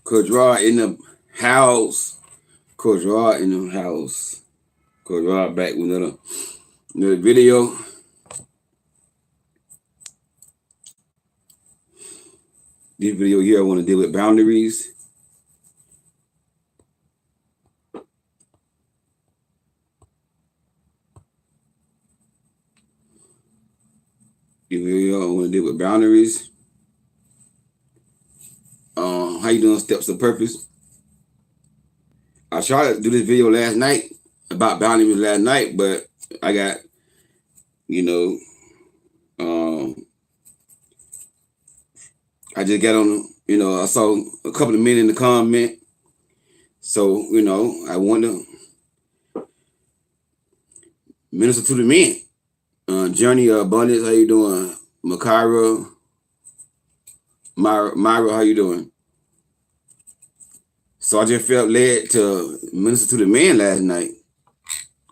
Coach Rod in the house. Coach Rod in the house. Coach Rod back with another video. This video here, I want to deal with boundaries. This video, I want to deal with boundaries. How you doing? Steps of Purpose. I tried to do this video last night about boundaries last night, but I got, I just got on, I saw a couple of men in the comment. So, I want to minister to the men. Journey Abundance, how you doing? Makara, Myra, how you doing? So I just felt led to minister to the men last night.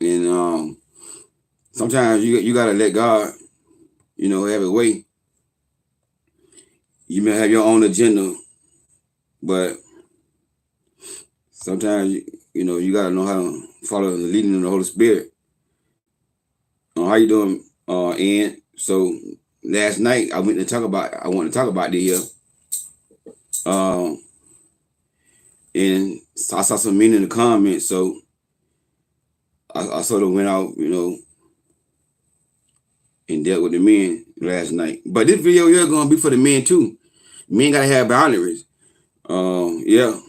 And sometimes you gotta let God, have a way. You may have your own agenda, but sometimes you gotta know how to follow the leading of the Holy Spirit. How you doing, Ann? So last night I want to talk about this here. And I saw some men in the comments, so I sort of went out, and dealt with the men last night. But this video here is gonna be for the men too. Men gotta have boundaries. Yeah.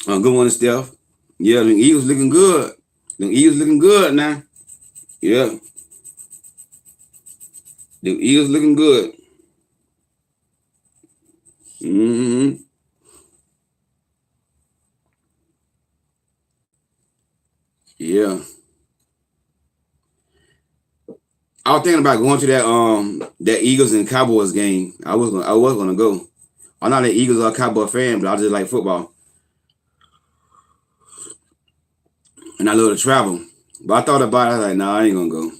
Good morning, Steph. Yeah, the Eagles looking good. The Eagles looking good now. Yeah. The Eagles looking good. Mm-hmm. Yeah. I was thinking about going to that Eagles and Cowboys game. I was gonna go. I'm not an Eagles or Cowboy fan, but I just like football. And I love to travel. But I thought about it, I was like, nah, I ain't gonna go.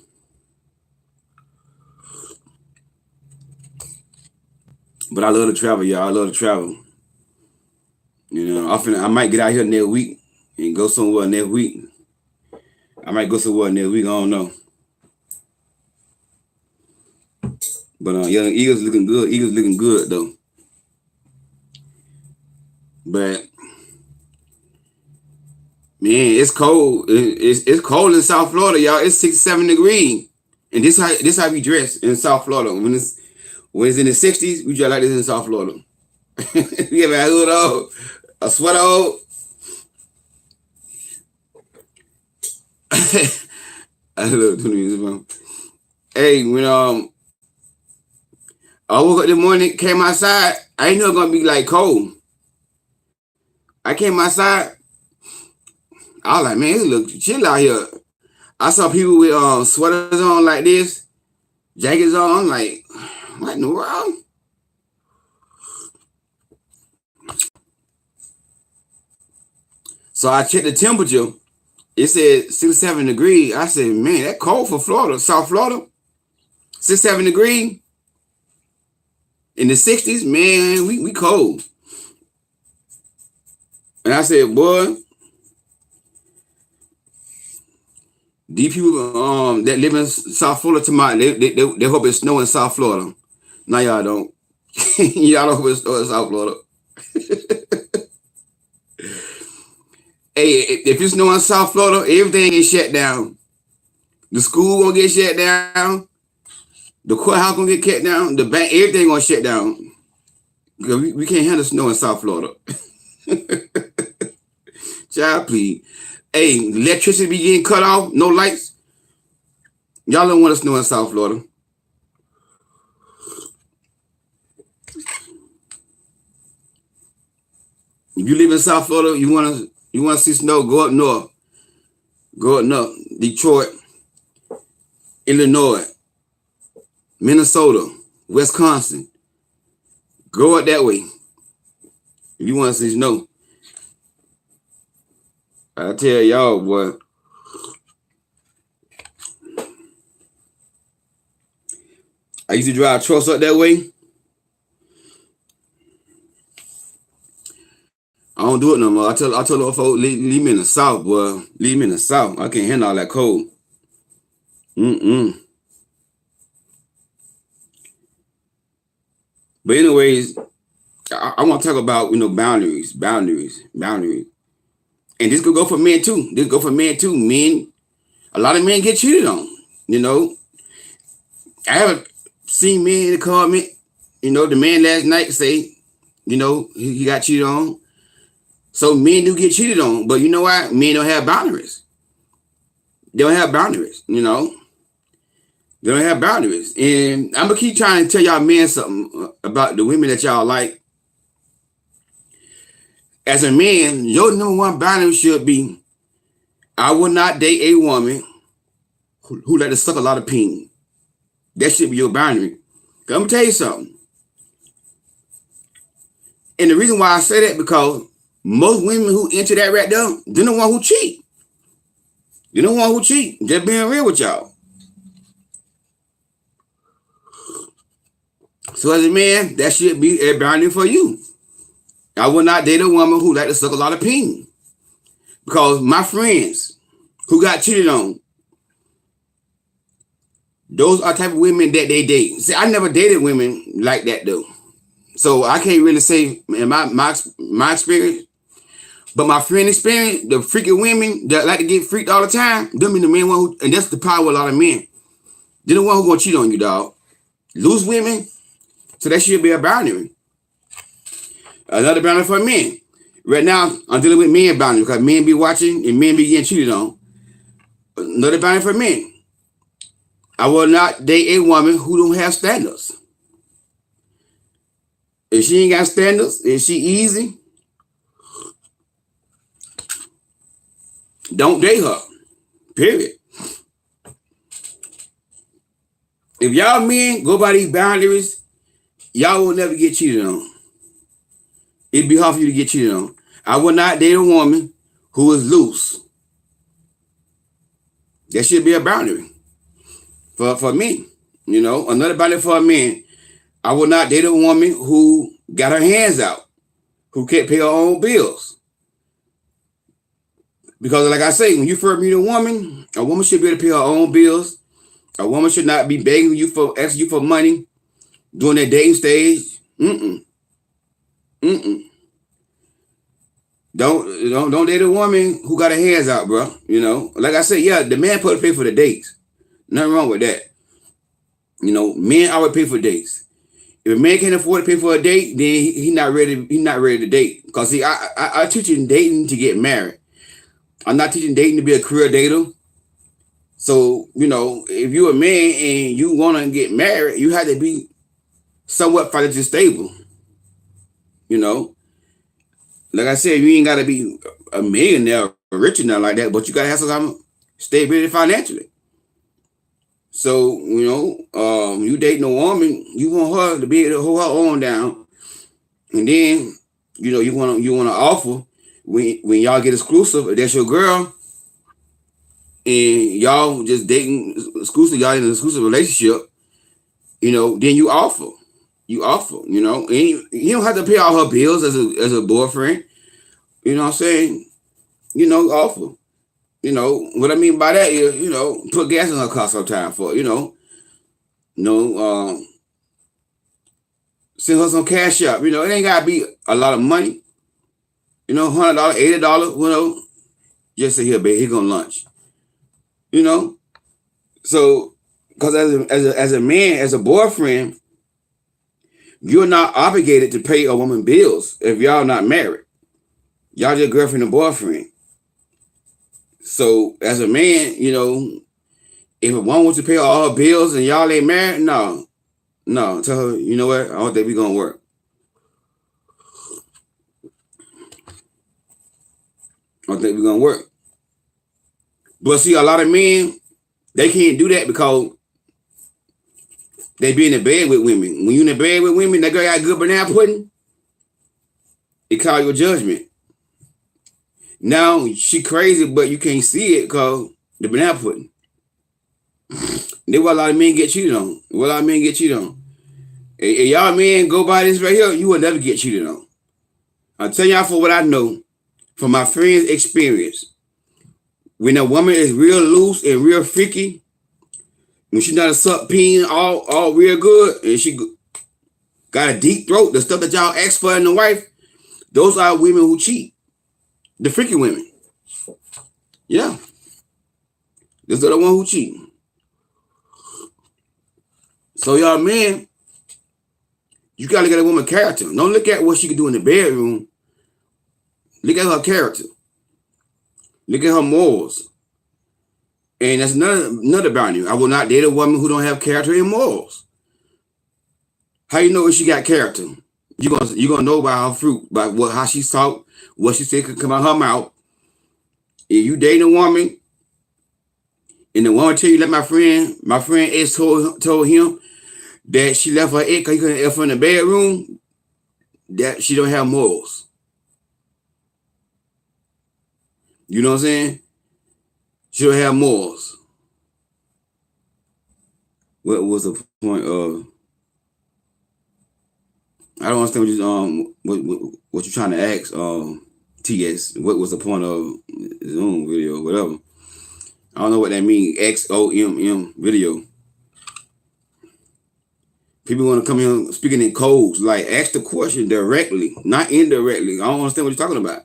But I love to travel, y'all. I love to travel. I might get out here next week and go somewhere next week. I might go somewhere next week, I don't know. But yeah, the Eagles looking good. Eagles looking good though. But man, it's cold. It's cold in South Florida, y'all. It's 67 degrees. And this how we dress in South Florida. When it's in the 60s, we dress like this in South Florida. We have a hood on, a sweater on. I love doing this. Hey, when I woke up this morning, came outside, I ain't know it gonna be like cold. I came outside, I was like, man, it look chill out here. I saw people with sweaters on like this, jackets on. I'm like, what in the world? So I checked the temperature. It said 67 degrees. I said, man, that cold for Florida, South Florida. 67 degrees. In the 60s, man, we cold. And I said, boy, these people that live in South Florida tomorrow, they hope it's snow in South Florida. No, y'all don't. Y'all don't hope it's snow in South Florida. Hey, if it's snow in South Florida, everything is shut down. The school gonna get shut down. The courthouse gonna get cut down. The bank, everything gonna shut down. Because we can't handle snow in South Florida. Child, please. Hey, electricity be getting cut off, no lights. Y'all don't want to snow in South Florida. If you live in South Florida, you want to see snow, go up north. Go up north. Detroit, Illinois, Minnesota, Wisconsin. Go up that way. If you want to see snow. I tell y'all, boy. I used to drive trucks up that way. I don't do it no more. I tell the folks, leave me in the South, boy. Leave me in the South. I can't handle all that cold. But anyways, I want to talk about, boundaries. And this could go for men too. Men, a lot of men get cheated on. I haven't seen men in the comment, the man last night say, he got cheated on. So men do get cheated on, but you know what? Men don't have boundaries. They don't have boundaries, They don't have boundaries. And I'm going to keep trying to tell y'all men something about the women that y'all like. As a man, your number one boundary should be, I will not date a woman who let us suck a lot of peen. That should be your boundary. I'm going to tell you something. And the reason why I say that, because most women who enter that right there, they're the one who cheat. They're the one who cheat. Just being real with y'all. So as a man, that should be a boundary for you. I will not date a woman who like to suck a lot of peen. Because my friends who got cheated on, those are type of women that they date. See, I never dated women like that though. So I can't really say in my experience. But my friend experience, the freaking women that like to get freaked all the time, them be the main one who, and that's the power of a lot of men. They're the one who gonna cheat on you, dog. Lose women, so that should be a boundary. Another boundary for men. Right now, I'm dealing with men boundary because men be watching and men be getting cheated on. Another boundary for men. I will not date a woman who don't have standards. If she ain't got standards, if she easy, don't date her. Period. If y'all men go by these boundaries, y'all will never get cheated on. It'd be hard for you to get cheated on. I will not date a woman who is loose. That should be a boundary for me. Another boundary for a man. I will not date a woman who got her hands out, who can't pay her own bills. Because like I say, when you first meet a woman should be able to pay her own bills. A woman should not be begging you asking you for money during that dating stage. Don't date a woman who got her hands out, bro. Like I said, yeah, the man supposed to pay for the dates. Nothing wrong with that. Men always pay for dates. If a man can't afford to pay for a date, then he's not ready. He's not ready to date. Because see, I teach you dating to get married. I'm not teaching dating to be a career dater. So, if you're a man and you want to get married, you have to be somewhat financially stable. Like I said, you ain't got to be a millionaire or rich enough like that, but you got to have some stability financially. So, you dating a woman, you want her to be able to hold her own down. And then, you want to offer when y'all get exclusive, if that's your girl, and y'all just dating exclusive, y'all in an exclusive relationship, then you offer. And you don't have to pay all her bills as a boyfriend. You know what I'm saying? Offer. What I mean by that is, put gas in her car sometime for, send her some cash up. It ain't gotta be a lot of money. $100, $80, just say here, babe, here gonna lunch. So because as a man, as a boyfriend, you're not obligated to pay a woman bills if y'all not married. Y'all just girlfriend and boyfriend. So as a man, if a woman wants to pay all her bills and y'all ain't married, no, tell her, you know what, I don't think we're gonna work. But see, a lot of men, they can't do that because they be in the bed with women. When you in the bed with women, that girl got good banana pudding, it call your judgment. Now she crazy, but you can't see it because the banana pudding. This what a lot of men get cheated on. What a lot of men get cheated on. If y'all men go by this right here, you will never get cheated on. I'll tell y'all for what I know from my friend's experience. When a woman is real loose and real freaky, when she not a suck peen all real good, and she got a deep throat, the stuff that y'all ask for in a wife, those are women who cheat. The freaky women. Yeah. Those are the ones who cheat. So y'all men, you gotta get a woman character. Don't look at what she can do in the bedroom. Look at her character. Look at her morals. And that's another boundary. I will not date a woman who don't have character and morals. How you know if she got character? You're gonna know by her fruit, by how she talk, what she said could come out her mouth. If you dating a woman, and the woman tell you that my friend ex told him that she left her ex because he couldn't F her in the bedroom, that she don't have morals. You know what I'm saying? She don't have morals. What was the point of? I don't understand what you're trying to ask. TS. What was the point of Zoom video? Whatever. I don't know what that means. XOMM video. People want to come in speaking in codes. Like, ask the question directly, not indirectly. I don't understand what you're talking about.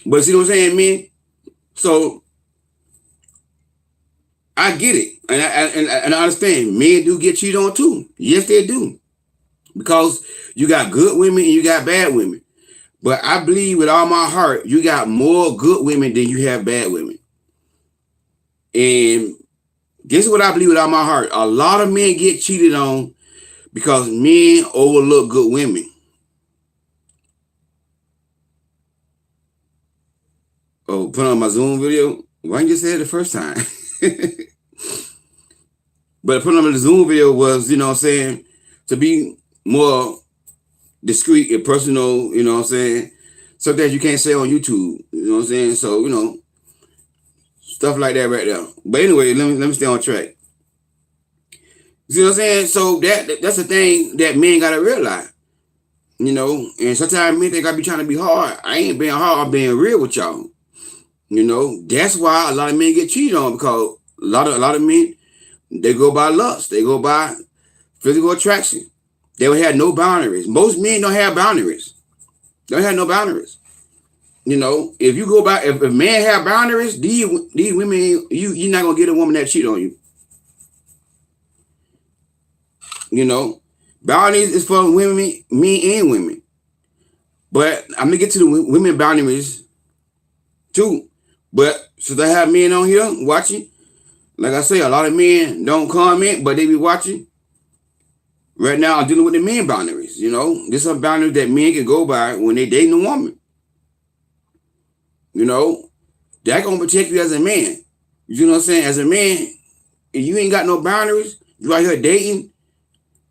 But see what I'm saying, man? So I get it. And I understand. Men do get cheated on too. Yes, they do. Because you got good women and you got bad women. But I believe with all my heart, you got more good women than you have bad women. And this is what I believe with all my heart. A lot of men get cheated on because men overlook good women. Oh, put on my Zoom video. Why didn't you say it the first time? But put on the Zoom video was, you know what I'm saying, to be more discreet and personal, you know what I'm saying? Something you can't say on YouTube, you know what I'm saying? So, you know, stuff like that right there. But anyway, let me stay on track. You see what I'm saying? So that's the thing that men gotta realize. You know, and sometimes men think I be trying to be hard. I ain't being hard, I'm being real with y'all. You know, that's why a lot of men get cheated on, because a lot of men, they go by lust, they go by physical attraction. They don't have no boundaries. Most men don't have boundaries. They don't have no boundaries. You know, if you go by, if a man have boundaries, these women, you're not gonna get a woman that cheat on you. You know, boundaries is for women, men and women. But I'm gonna get to the women boundaries too. But since I have men on here watching, like I say, a lot of men don't comment, but they be watching. Right now, I'm dealing with the men boundaries. You know, there's some boundaries that men can go by when they dating a woman. You know, that gonna protect you as a man. You know what I'm saying? As a man, if you ain't got no boundaries, you out here dating.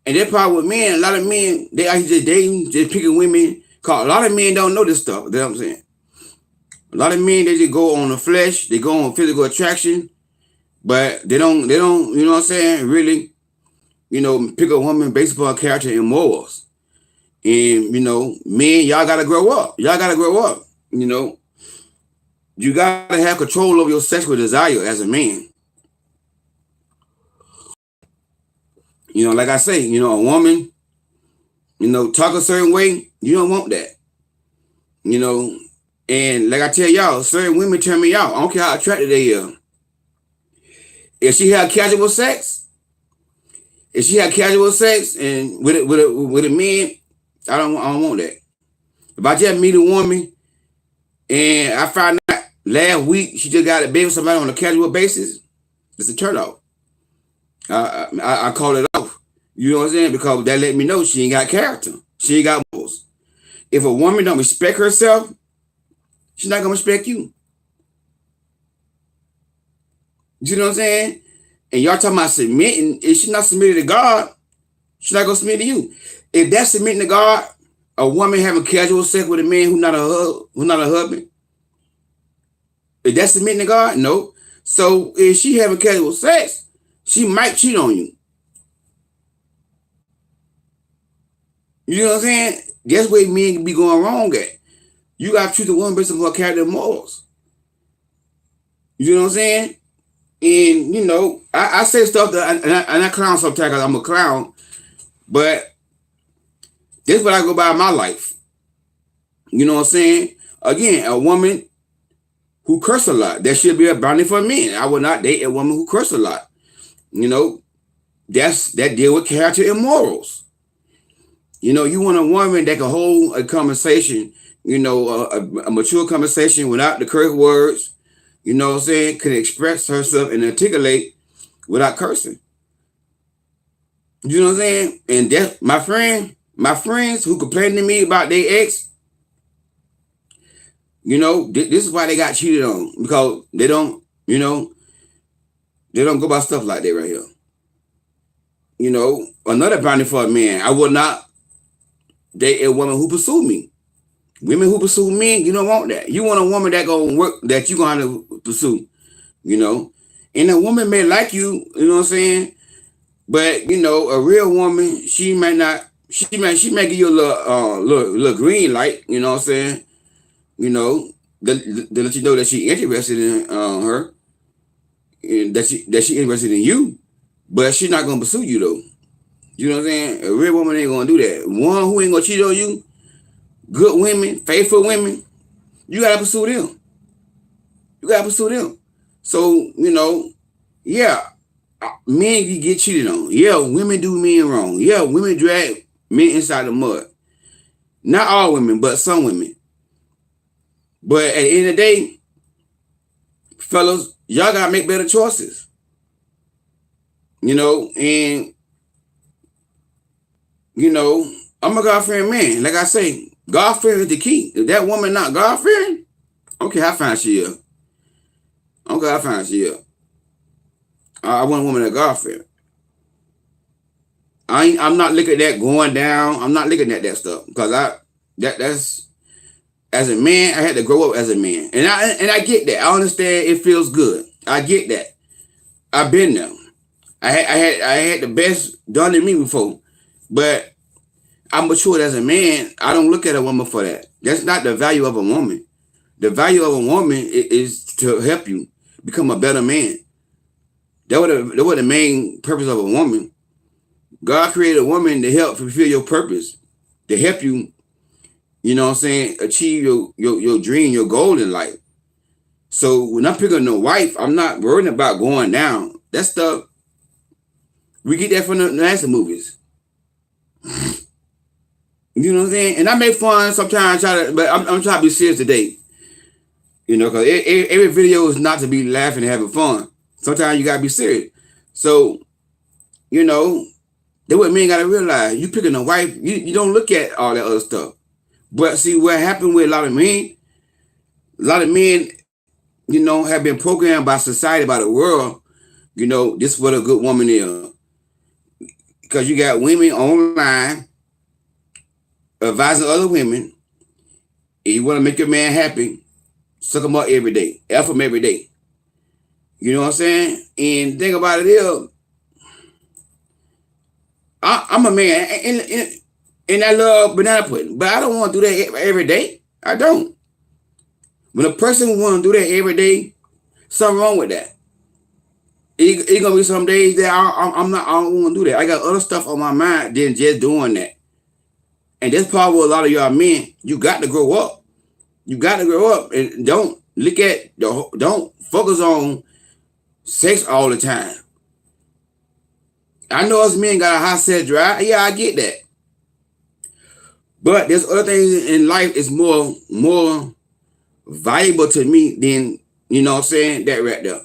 And that part with men, a lot of men, they out here just dating, just picking women. Cause a lot of men don't know this stuff. You know what I'm saying? A lot of men, they just go on the flesh, they go on physical attraction, but they don't, you know what I'm saying, really, you know, pick a woman based upon character and morals. And, you know, men, y'all gotta grow up. Y'all gotta grow up. You know, you gotta have control over your sexual desire as a man. You know, like I say, you know, a woman, you know, talk a certain way, you don't want that. You know, and like I tell y'all, certain women turn me out. I don't care how attractive they are. If she had casual sex, and with a man, I don't want that. If I just meet a woman and I find out last week she just got a baby with somebody on a casual basis, it's a turn off. I call it off. You know what I'm saying? Because that let me know she ain't got character. She ain't got morals. If a woman don't respect herself, she's not gonna respect you. You know what I'm saying? And y'all talking about submitting. If she's not submitted to God, she's not gonna submit to you. If that's submitting to God, a woman having casual sex with a man who's not a husband, if that's submitting to God, no. So if she having casual sex, she might cheat on you. You know what I'm saying? That's where men be going wrong at. You got to treat the woman based on her character and morals. You know what I'm saying? And, you know, I say stuff that, and I clown sometimes because I'm a clown, but this is what I go by in my life. You know what I'm saying? Again, a woman who curse a lot, that should be a boundary for men. I would not date a woman who curse a lot. You know, that deal with character and morals. You know, you want a woman that can hold a conversation, you know, a mature conversation without the curse words, you know what I'm saying, can express herself and articulate without cursing. You know what I'm saying? And that my friends who complain to me about their ex, you know, this is why they got cheated on, because they don't, you know, they don't go by stuff like that right here. You know, another boundary for a man, I would not date a woman who pursue me. Women who pursue men, you don't want that. You want a woman that gonna work, that you gonna have to pursue, you know. And a woman may like you, you know what I'm saying? But you know, a real woman, she may not, she may give you a little green light, you know what I'm saying? You know, to let you know that she interested in her, and that she interested in you, but she's not gonna pursue you though. You know what I'm saying? A real woman ain't gonna do that. One who ain't gonna cheat on you, good women, faithful women, you gotta pursue them. You gotta pursue them. So, you know, yeah, men get cheated on. Yeah, women do men wrong. Yeah, women drag men inside the mud. Not all women, but some women. But at the end of the day, fellas, y'all gotta make better choices. You know, and you know, I'm a God-fearing man. Like I say, God-fearing is the key. If that woman not God-fearing, I don't care how fine she is. I don't care how fine she is. I want a woman that God-fearing. I'm not looking at that going down. I'm not looking at that stuff because that's as a man, I had to grow up as a man, and I get that. I understand it feels good. I get that. I've been there. I had the best done to me before, but I'm matured as a man. I don't look at a woman for that. That's not the value of a woman. The value of a woman is to help you become a better man. That was the main purpose of a woman. God created a woman to help fulfill your purpose, to help you, you know what I'm saying, achieve your dream, your goal in life. So when I'm picking a wife, I'm not worried about going down. That stuff, we get that from the nasty movies. You know what I'm saying? And I make fun sometimes, but I'm trying to be serious today. You know, because every video is not to be laughing and having fun. Sometimes you got to be serious. So, you know, that's what men got to realize. You picking a wife, you don't look at all that other stuff. But see, what happened with a lot of men, you know, have been programmed by society, by the world, you know, this is what a good woman is. Because you got women online advising other women, if you want to make your man happy, suck him up every day, F him every day. You know what I'm saying? And the thing about it is, I'm a man, and I love banana pudding, but I don't want to do that every day. I don't. When a person want to do that every day, something wrong with that. It's gonna be some days that I don't want to do that. I got other stuff on my mind than just doing that. And that's probably a lot of y'all men. You got to grow up. You got to grow up and don't focus on sex all the time. I know us men got a high sex drive. Yeah, I get that. But there's other things in life is more valuable to me than, you know what I'm saying, that right there.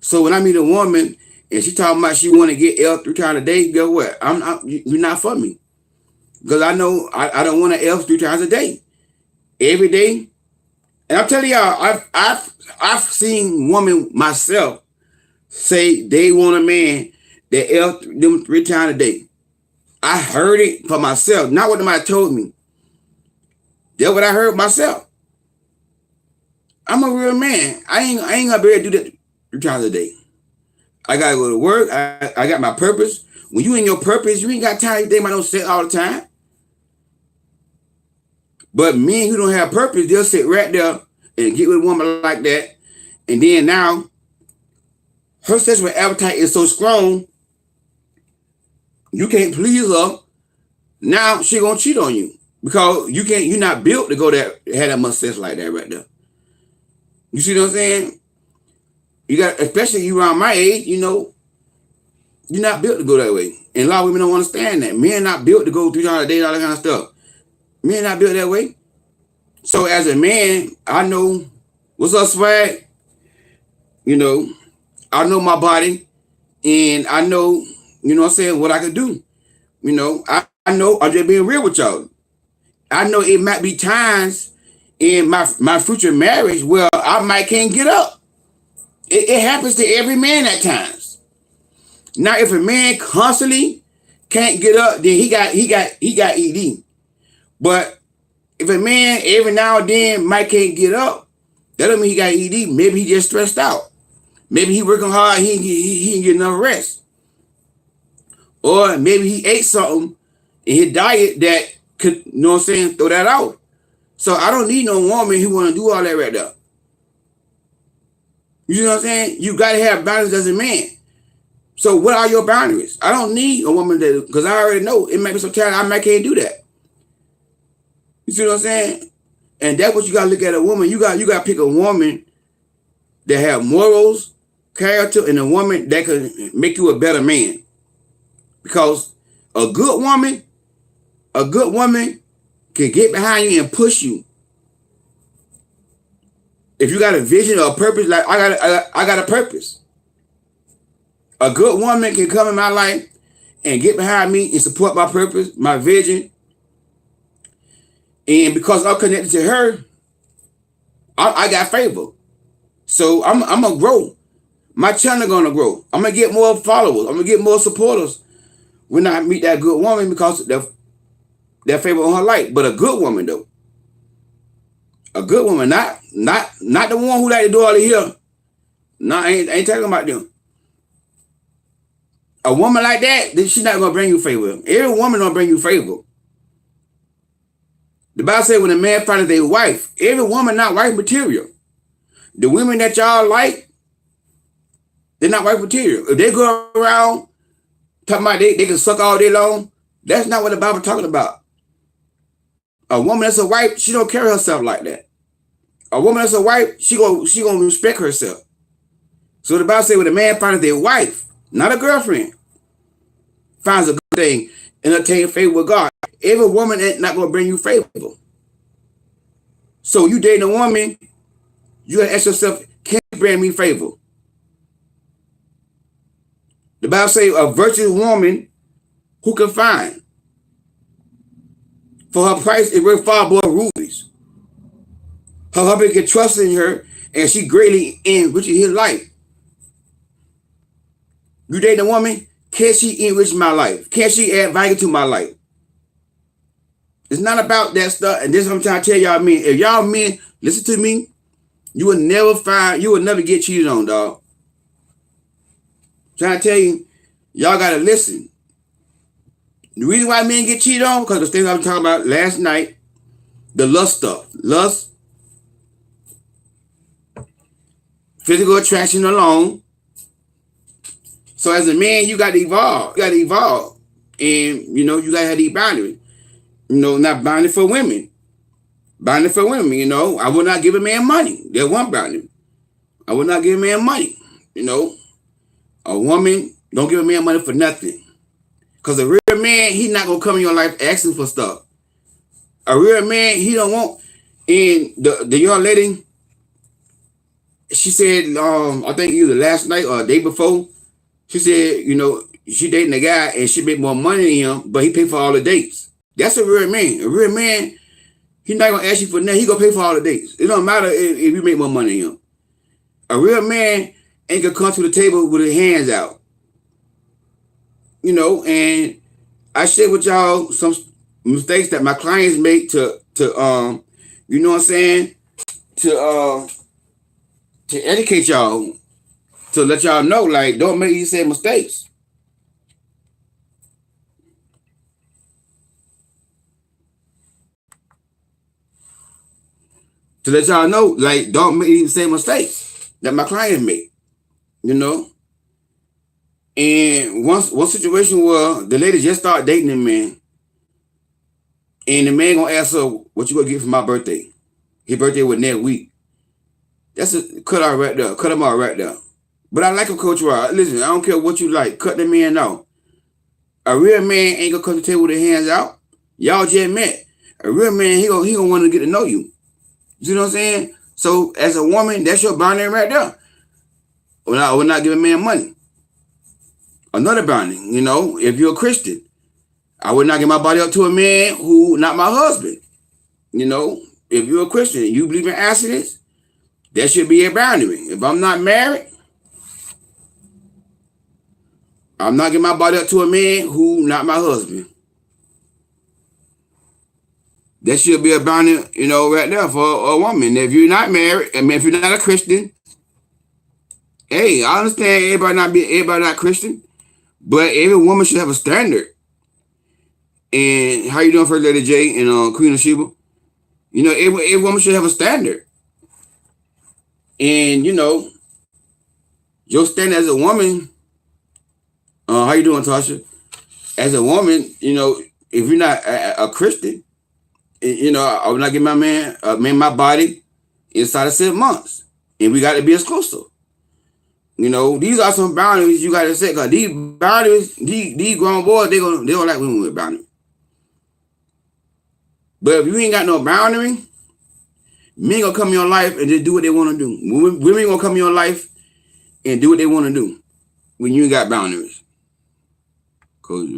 So when I meet a woman and she talking about she want to get L 3 times a day, guess what? You're not for me. Because I know I don't want to L 3 times a day. Every day. And I'm telling y'all, I've seen women myself say they want a man that L them 3 times a day. I heard it for myself, not what somebody told me. That's what I heard myself. I'm a real man. I ain't gonna be able to do that. 3 times a day. I gotta go to work. I got my purpose. When you in your purpose, you ain't got time to think about no sex all the time. But men who don't have purpose, they'll sit right there and get with a woman like that. And then now, her sexual appetite is so strong, you can't please her. Now she gonna cheat on you because you're not built to go there, have that much sex like that right there. You see what I'm saying? You got, especially you around my age, you know, you're not built to go that way. And a lot of women don't understand that. Men not built to go 3 times a day, all that kind of stuff. Men not built that way. So as a man, I know what's up, swag. You know, I know my body, and I know, you know what I'm saying, what I could do. You know, I know, I'm just being real with y'all. I know it might be times in my future marriage where I might can't get up. It happens to every man at times. Now, if a man constantly can't get up, then he got ED. But if a man every now and then might can't get up, that don't mean he got ED. Maybe he just stressed out. Maybe he working hard, he ain't get enough rest. Or maybe he ate something in his diet that could, you know what I'm saying, throw that out. So I don't need no woman who want to do all that right there. You know what I'm saying? You got to have boundaries as a man. So what are your boundaries? I don't need a woman that, because I already know it might be some time I might can't do that. You see what I'm saying? And that's what you got to look at a woman. You got to pick a woman that have morals, character, and a woman that can make you a better man. Because a good woman can get behind you and push you. If you got a vision or a purpose, like I got a purpose. A good woman can come in my life and get behind me and support my purpose, my vision. And because I'm connected to her, I got favor. So I'm gonna grow. My channel gonna grow. I'm gonna get more followers. I'm gonna get more supporters when I meet that good woman because that favor on her life. But a good woman though. A good woman, not the one who like to do all the here. No, I ain't talking about them. A woman like that, then she's not gonna bring you favor. Every woman don't bring you favor. The Bible says when a man finds a wife, every woman not wife material. The women that y'all like, they're not wife material. If they go around talking about they can suck all day long, that's not what the Bible talking about. A woman that's a wife, she don't carry herself like that. A woman that's a wife, she gonna respect herself. So the Bible says when a man finds a wife, not a girlfriend, finds a good thing and obtain favor with God, every woman ain't not gonna bring you favor. So you dating a woman, you gotta ask yourself, can you bring me favor? The Bible says a virtuous woman who can find. For her price is worth far above rubies. Her husband can trust in her, and she greatly enriches his life. You date a woman, can she enrich my life? Can she add value to my life? It's not about that stuff. And this is what I'm trying to tell y'all men. If y'all men listen to me, you will never get cheated on, dog. I'm trying to tell you, y'all gotta listen. The reason why men get cheated on, because the things I was talking about last night, the lust stuff. Lust, physical attraction alone. So as a man, you got to evolve. You got to evolve. And, you know, you got to have these boundaries. You know, not boundary for women. Boundary for women, you know. I will not give a man money. There's one boundary. I will not give a man money. You know, a woman, don't give a man money for nothing. Because a real man, he's not going to come in your life asking for stuff. A real man, he don't want. And the young lady, she said, I think either last night or the day before, she said, you know, she dating a guy and she make more money than him, but he pay for all the dates. That's a real man. A real man, he's not going to ask you for nothing. He going to pay for all the dates. It don't matter if you make more money than him. A real man ain't going to come to the table with his hands out. You know, and I share with y'all some mistakes that my clients make to you know what I'm saying, to educate y'all. to let y'all know, like, don't make these same mistakes. To let y'all know, like, don't make these same mistakes that my client made, you know. And one situation where the lady just started dating the man, and the man gonna ask her, what you gonna get for my birthday? His birthday was next week. That's a cut out right there. Cut him out right there. But I like him, Coach Rod. Listen, I don't care what you like. Cut the man out. A real man ain't gonna come to the table with their hands out. Y'all just met. A real man, he gonna want to get to know you. You know what I'm saying? So as a woman, that's your boundary right there. I would not give a man money. Another boundary, you know, if you're a Christian, I would not give my body up to a man who not my husband. You know, if you're a Christian, you believe in abstinence, that should be a boundary. If I'm not married, I'm not giving my body up to a man who not my husband. That should be a boundary, you know, right there for a woman. If you're not married, I mean, if you're not a Christian, hey, I understand everybody not Christian, but every woman should have a standard. And how you doing, First Lady J and Queen of Sheba? You know, every woman should have a standard. And, you know, your standard as a woman, how you doing, Tasha? As a woman, you know, if you're not a Christian, you know, I would not give my man my body inside of 7 months. And we got to be exclusive. You know, these are some boundaries you got to set. Because these boundaries, these grown boys, they don't like women with boundaries. But if you ain't got no boundary, men gonna come in your life and just do what they want to do. Women gonna come in your life and do what they want to do when you ain't got boundaries. Coach,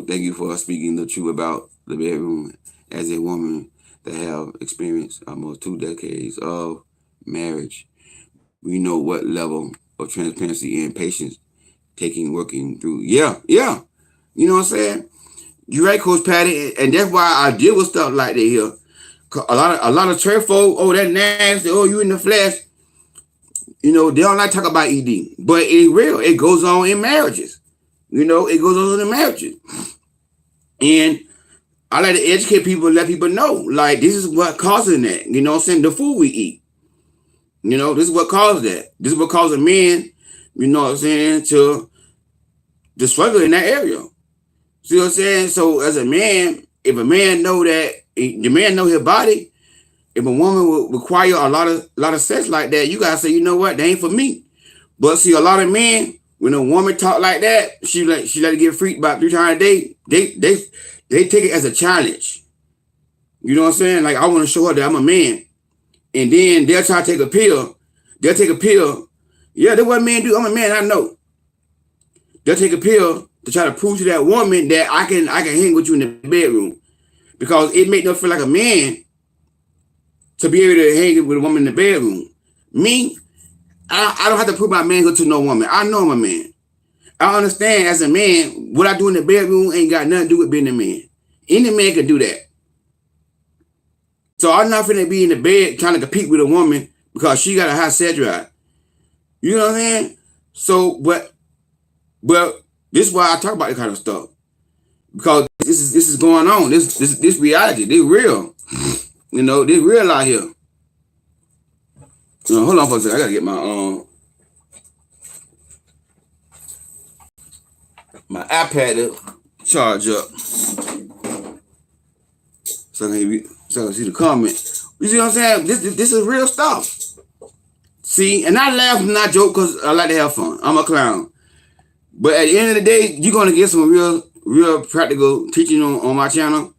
thank you for speaking the truth about the bedroom as a woman that have experienced almost 2 decades of marriage. We know what level of transparency and patience working through. Yeah. You know what I'm saying? You're right, Coach Patty, and that's why I deal with stuff like that here. A lot of church folk, oh, that nasty, oh, you in the flesh. You know, they don't like to talk about ED, but it's real. It goes on in marriages. You know, it goes on in marriages. And I like to educate people and let people know, like, this is what causes that. You know what I'm saying? The food we eat. You know, this is what caused that. This is what causes men, you know what I'm saying, to struggle in that area. See what I'm saying? So as a man, if a man know that, the man know his body, if a woman will require a lot of sex like that, you gotta say, you know what, that ain't for me. But see, a lot of men, when a woman talk like that, she let it get freaked about 3 times a day. They take it as a challenge. You know what I'm saying? Like, I want to show her that I'm a man. And then they'll try to take a pill. They'll take a pill. Yeah, that's what men do. I'm a man, I know. They'll take a pill to try to prove to that woman that I can hang with you in the bedroom. Because it makes them feel like a man to be able to hang with a woman in the bedroom. Me, I don't have to prove my manhood to no woman. I know I'm a man. I understand as a man, what I do in the bedroom ain't got nothing to do with being a man. Any man can do that. So I'm not finna be in the bed trying to compete with a woman because she got a high sex drive. You know what I'm saying? So, but this is why I talk about this kind of stuff. Because this is going on. This reality. This real. You know, this real out here. Hold on for a second. I gotta get my iPad to charge up. So I can see the comment. You see what I'm saying? This is real stuff. See, and I laugh and I joke because I like to have fun. I'm a clown. But at the end of the day, you're gonna get some real practical teaching on my channel.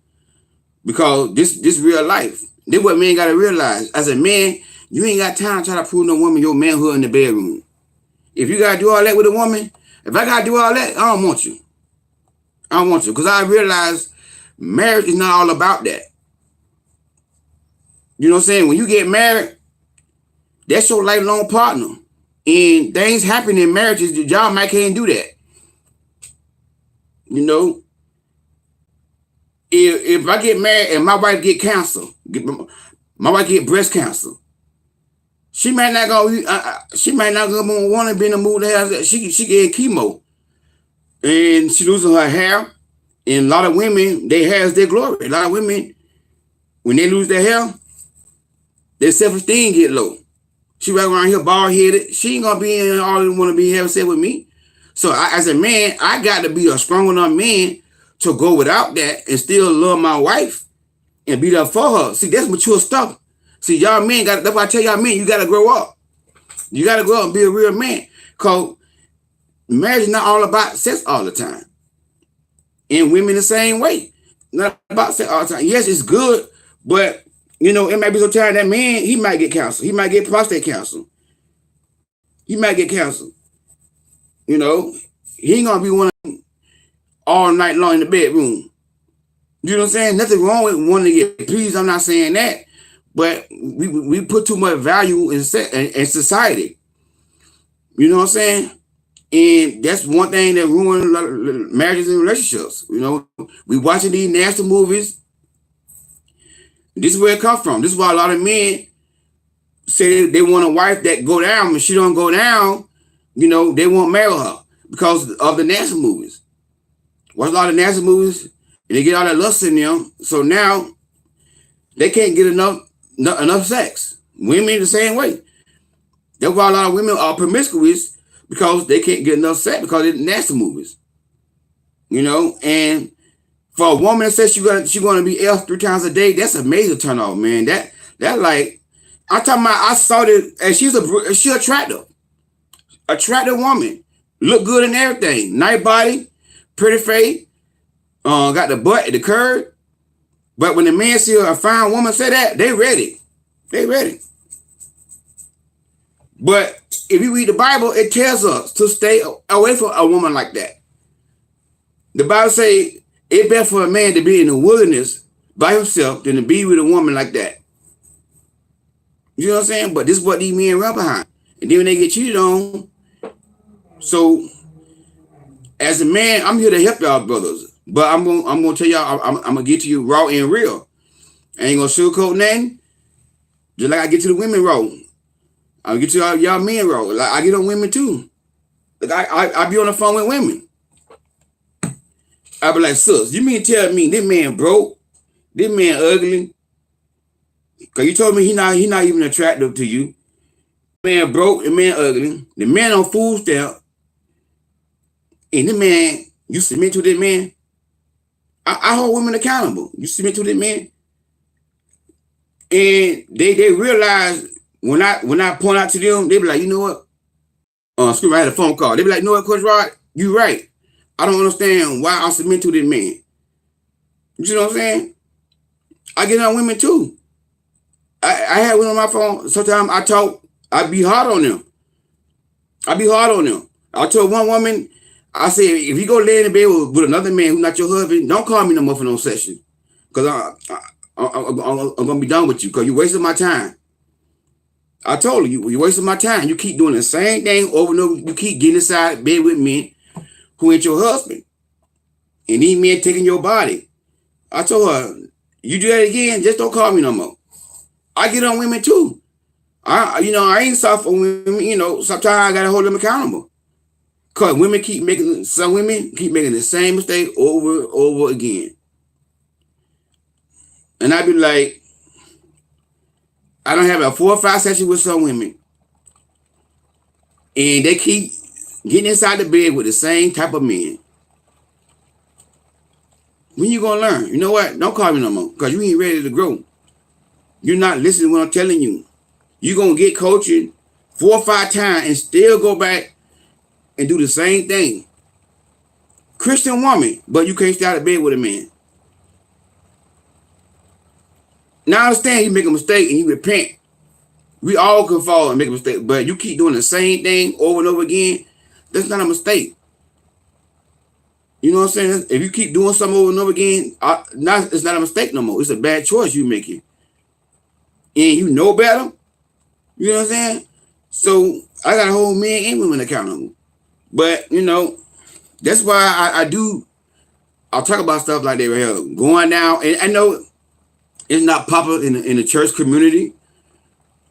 Because this real life. This what men gotta realize. As a man, you ain't got time to try to prove no woman your manhood in the bedroom. If you gotta do all that with a woman, if I gotta do all that, I don't want you. I don't want you. Because I realize marriage is not all about that. You know what I'm saying? When you get married, that's your lifelong partner. And things happen in marriages that y'all might can't do that. You know? If I get married and my wife get cancer, my wife get breast cancer, She might not go. She might not go want to be in the mood to have. She getting chemo, and she losing her hair. And a lot of women, their hair is their glory. A lot of women, when they lose their hair, their self-esteem get low. She right around here bald headed. She ain't gonna be in all want to be having sex with me. So as a man, I got to be a strong enough man to go without that and still love my wife and be there for her. See, that's mature stuff. See, y'all men got. That's why I tell y'all men, you got to grow up. You got to grow up and be a real man. Cause marriage is not all about sex all the time. And women the same way. Not about sex all the time. Yes, it's good, but you know, it might be so tired that man, he might get cancer. He might get prostate cancer. He might get cancer. You know, he ain't gonna be one all night long in the bedroom. You know what I'm saying? Nothing wrong with wanting to get pleased. I'm not saying that. But we put too much value in society. You know what I'm saying? And that's one thing that ruins a lot of marriages and relationships. You know, we watching these nasty movies. This is where it comes from. This is why a lot of men say they want a wife that go down. When she don't go down, you know, they won't marry her because of the nasty movies. Watch a lot of nasty movies, and they get all that lust in them. So now they can't get enough sex. Women the same way. That's why a lot of women are promiscuous, because they can't get enough sex because it's nasty movies. You know, and for a woman that says she's gonna be F 3 times a day, that's a major turn off, man. That like, I'm talking about, I saw that, and she's attractive. Attractive woman. Look good in everything. Nice body, pretty face, got the butt, the curve. But when the man see a fine woman say that, they ready. They ready. But if you read the Bible, it tells us to stay away from a woman like that. The Bible say it's better for a man to be in the wilderness by himself than to be with a woman like that. You know what I'm saying? But this is what these men run behind. And then when they get cheated on, so as a man, I'm here to help y'all brothers. But I'm gonna tell y'all, I'm gonna get to you raw and real. I ain't gonna sugarcoat nothing. Just like I get to the women raw. I'll get to y'all men raw. Like I get on women too. Like I be on the phone with women. I be like, sis, you mean tell me this man broke? This man ugly? Cause you told me he not even attractive to you. Man broke, the man ugly, the man on food stamp, and the man, you submit to this man. I hold women accountable. You submit to this man. And they realize when I point out to them, they be like, you know what? Screw, I had a phone call. They be like, you know what, Coach Rod? You right. I don't understand why I submit to this man. You know what I'm saying? I get on women too. I had one on my phone. Sometimes I be hard on them. I told one woman, I said, if you go lay in the bed with another man who's not your husband, don't call me no more for no session. Because I'm going to be done with you because you're wasting my time. I told her, you're wasting my time. You keep doing the same thing over and over. You keep getting inside bed with men who ain't your husband. And these men taking your body. I told her, you do that again, just don't call me no more. I get on women too. I ain't soft for women. You know, sometimes I got to hold them accountable. Because some women keep making the same mistake over and over again. And I be like, I don't have a 4 or 5 sessions with some women. And they keep getting inside the bed with the same type of men. When you gonna learn? You know what? Don't call me no more. Because you ain't ready to grow. You're not listening to what I'm telling you. You're gonna get coaching 4 or 5 times and still go back and do the same thing. Christian woman, but you can't stay out of bed with a man. Now I understand you make a mistake and you repent. We all can fall and make a mistake, but you keep doing the same thing over and over again, that's not a mistake. You know what I'm saying? If you keep doing something over and over again, it's not a mistake no more. It's a bad choice you're making. And you know better. You know what I'm saying? So I got to hold men and women accountable. But, you know, that's why I'll talk about stuff like that right here. Going down, and I know it's not popular in the church community,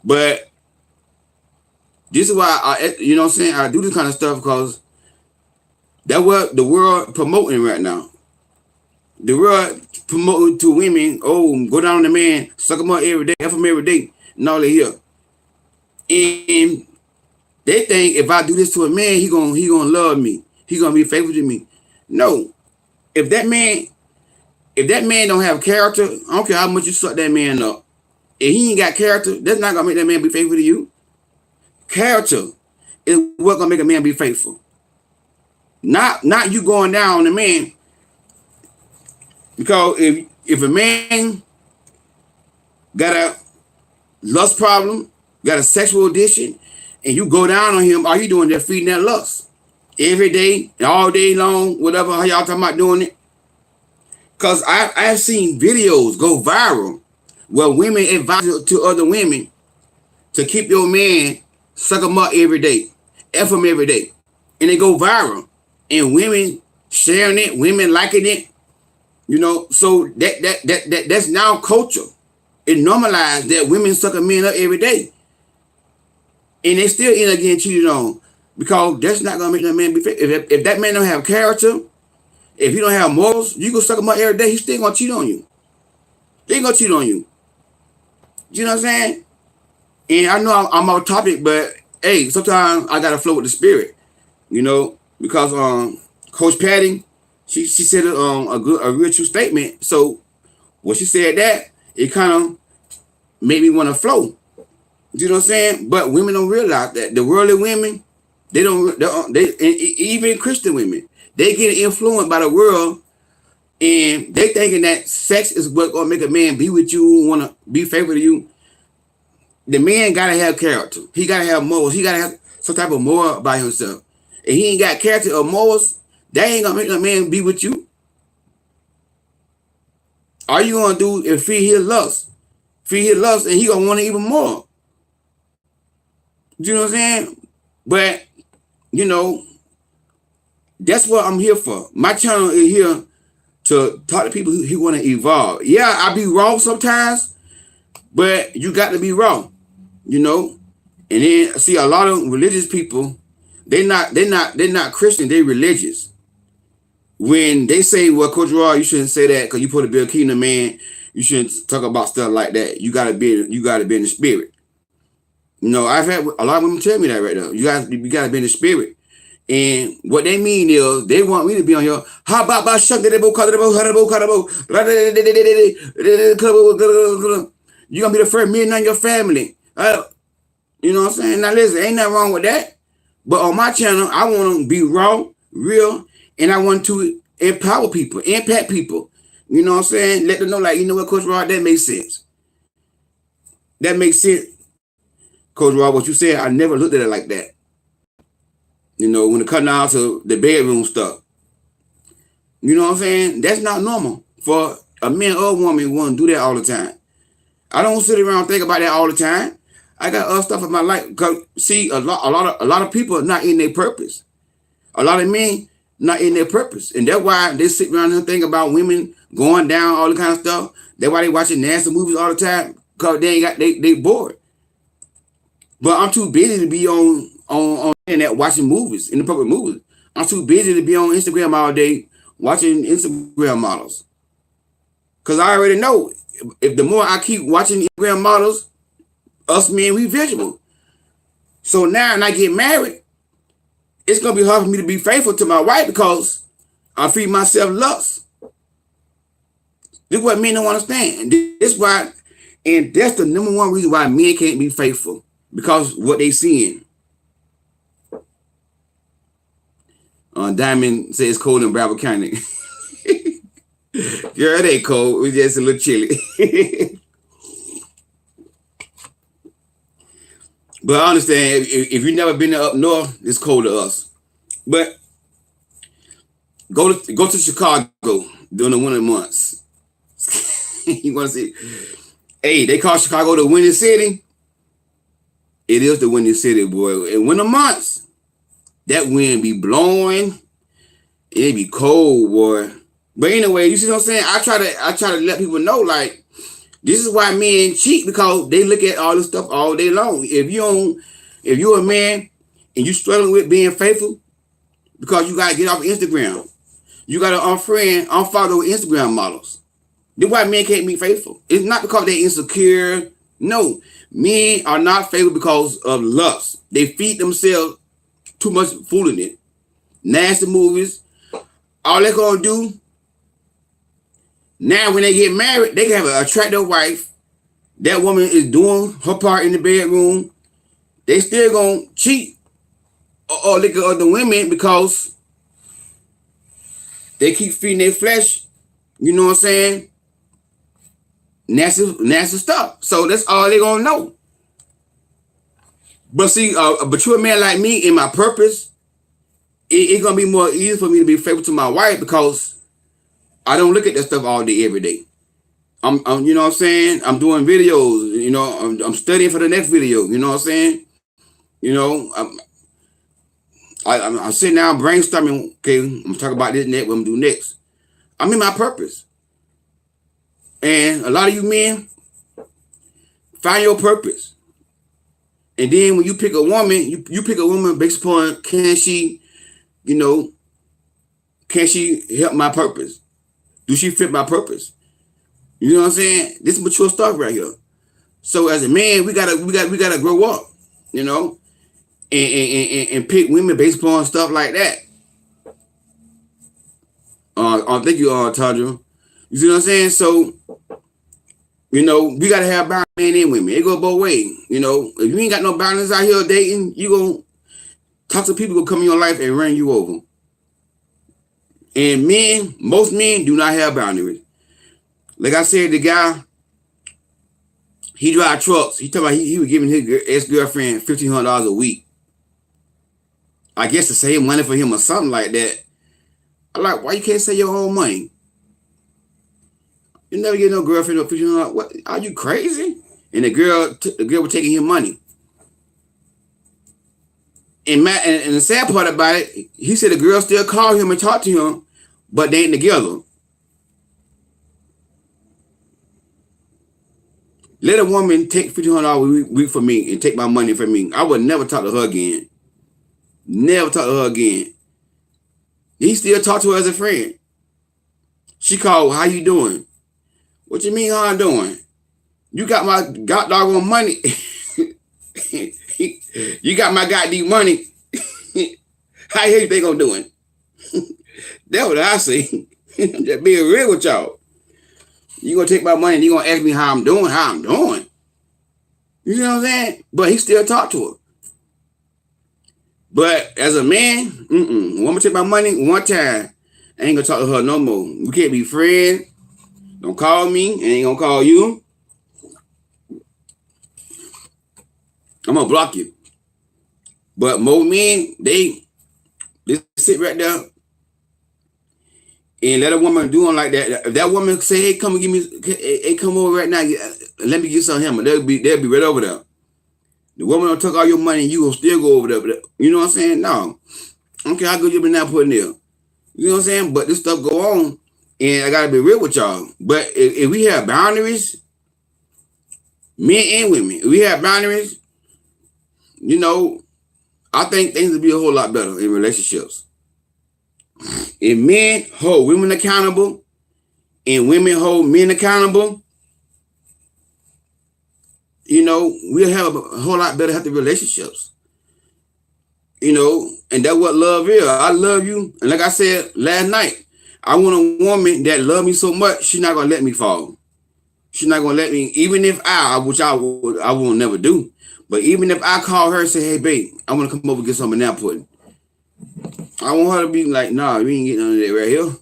but This is why you know what I'm saying, I do this kind of stuff because that's what the world promoting right now. The world promoting to women, oh, go down on the man, suck him up every day, F him every day, and all that here. And they think if I do this to a man, he gonna love me. He gonna be faithful to me. No. If that man don't have character, I don't care how much you suck that man up. If he ain't got character, that's not gonna make that man be faithful to you. Character is what gonna make a man be faithful. Not you going down on the man. Because if a man got a lust problem, got a sexual addiction, and you go down on him, all you doing is feeding that lust every day, all day long, whatever, how y'all talking about doing it. Because I've seen videos go viral where women advise to other women to keep your man, suck him up every day, F him every day. And they go viral. And women sharing it, women liking it. You know, so that's now culture. It normalized that women suck a man up every day. And they still end up getting cheated on. Because that's not gonna make that man be faithful. If that man don't have character, if he don't have morals, you go suck him up every day, he's still gonna cheat on you. He ain't gonna cheat on you. You know what I'm saying? And I know I'm off topic, but hey, sometimes I gotta flow with the spirit. You know, because Coach Patty, she said a real true statement. So when she said that, it kind of made me want to flow. You know what I'm saying? But women don't realize that the worldly women, they even Christian women, they get influenced by the world, and they thinking that sex is what gonna make a man be with you, want to be faithful to you. The man gotta have character. He gotta have morals. He gotta have some type of moral by himself. If he ain't got character or morals, that ain't gonna make a man be with you. All you gonna do is feed his lust, and he gonna want it even more. You know what I'm saying? But you know, that's what I'm here for. My channel is here to talk to people who want to evolve. Yeah, I be wrong sometimes, but you got to be wrong. You know, and then see a lot of religious people. They're not Christian. They're religious. When they say, well, Coach Raw, you shouldn't say that because you put a Bill Kingdom man. You shouldn't talk about stuff like that. You gotta be in the spirit. You know, I've had a lot of women tell me that right now. You gotta be in the spirit. And what they mean is they want me to be on here. How about you're gonna be the first millionaire in your family. You know what I'm saying? Now listen, ain't nothing wrong with that. But on my channel, I want to be raw, real, and I want to empower people, impact people. You know what I'm saying? Let them know, like, you know what, Coach Rod, that makes sense. That makes sense. Coach Rod, what you said, I never looked at it like that. You know, when it comes down to the bedroom stuff. You know what I'm saying? That's not normal for a man or a woman who want to do that all the time. I don't sit around and think about that all the time. I got other stuff in my life. Cause see, a lot of people are not in their purpose. A lot of men not in their purpose, and that's why they sit around and think about women going down, all the kind of stuff. That's why they watching nasty movies all the time. Cause they bored. But I'm too busy to be on the internet watching movies, inappropriate movies. I'm too busy to be on Instagram all day watching Instagram models. Cause I already know if the more I keep watching Instagram models, us men, we visual. So now when I get married, it's going to be hard for me to be faithful to my wife because I feed myself lust. This is what men don't understand. This is why, and that's the number one reason why men can't be faithful, because what they seeing. Diamond says it's cold in Broward County. Girl, it ain't cold. It's just a little chilly. But I understand if you've never been up north, it's cold to us. But go to Chicago during the winter months. You want to see? Hey, they call Chicago the windy city. It is the windy city, boy. In winter months, that wind be blowing. It be cold, boy. But anyway, you see what I'm saying? I try to let people know, like, this is why men cheat, because they look at all this stuff all day long. If if you're a man and you struggling with being faithful, because you gotta get off Instagram, you gotta unfollow Instagram models. That's why men can't be faithful. It's not because they're insecure. No, men are not faithful because of lust. They feed themselves too much foolishness, nasty movies. All they're gonna do now when they get married, they can have an attractive wife. That woman is doing her part in the bedroom. They still gonna cheat or look at other women because they keep feeding their flesh. You know what I'm saying? Nasty stuff. So that's all they gonna know. But see, a mature man like me in my purpose, it's gonna be more easy for me to be faithful to my wife because I don't look at that stuff all day, every day. I'm you know what I'm saying? I'm doing videos, you know, I'm studying for the next video, you know what I'm saying? You know, I'm sitting down brainstorming, okay, I'm talking about this next, what I'm doing next. I'm in my purpose. And a lot of you men, find your purpose. And then when you pick a woman, you pick a woman based upon can she help my purpose? Do she fit my purpose? You know what I'm saying? This is mature stuff right here. So as a man, we gotta grow up, you know, and pick women based upon stuff like that. Thank you, Tandra. You see what I'm saying? So, you know, we gotta have balance, men and women. It go both ways. You know, if you ain't got no balance out here dating, you gonna talk to people who come in your life and run you over. And men, most men do not have boundaries. Like I said, the guy, he drive trucks. He talking about he was giving his ex-girlfriend $1,500 a week. I guess to save money for him or something like that. I'm like, why you can't save your own money? You never get no girlfriend or $1,500. What? Are you crazy? And the girl was taking him money. And the sad part about it, he said the girl still called him and talked to him, but they ain't together. Let a woman take $1,500 a week for me and take my money from me. I would never talk to her again. Never talk to her again. He still talk to her as a friend. She called, how you doing? What you mean how I'm doing? You got my doggone money. You got my goddamn money. How you think I'm doing? That's what I say. Just being real with y'all. You gonna take my money and you gonna ask me how I'm doing? You know what I'm saying? But he still talk to her. But as a man, woman take my money one time, I ain't gonna talk to her no more. We can't be friends. Don't call me, and ain't gonna call you. I'm gonna block you. But most men, they sit right there and let a woman do them like that. If that woman say, "Hey, come and give me, hey, come over right now. Let me get some of him," they'll be right over there. The woman don't take all your money, and you gonna still go over there. You know what I'm saying? No, I don't care how good you been now putting there. You know what I'm saying? But this stuff go on, and I gotta be real with y'all. But if we have boundaries, men and women, if we have boundaries, you know, I think things would be a whole lot better in relationships. If men hold women accountable and women hold men accountable, you know, we'll have a whole lot better healthy relationships. You know, and that's what love is. I love you. And like I said last night, I want a woman that love me so much, she's not going to let me fall. She's not going to let me, even if which I will never do. But even if I call her and say, hey, babe, I want to come over and get some of that pudding. I want her to be like, nah, we ain't getting none of that right here.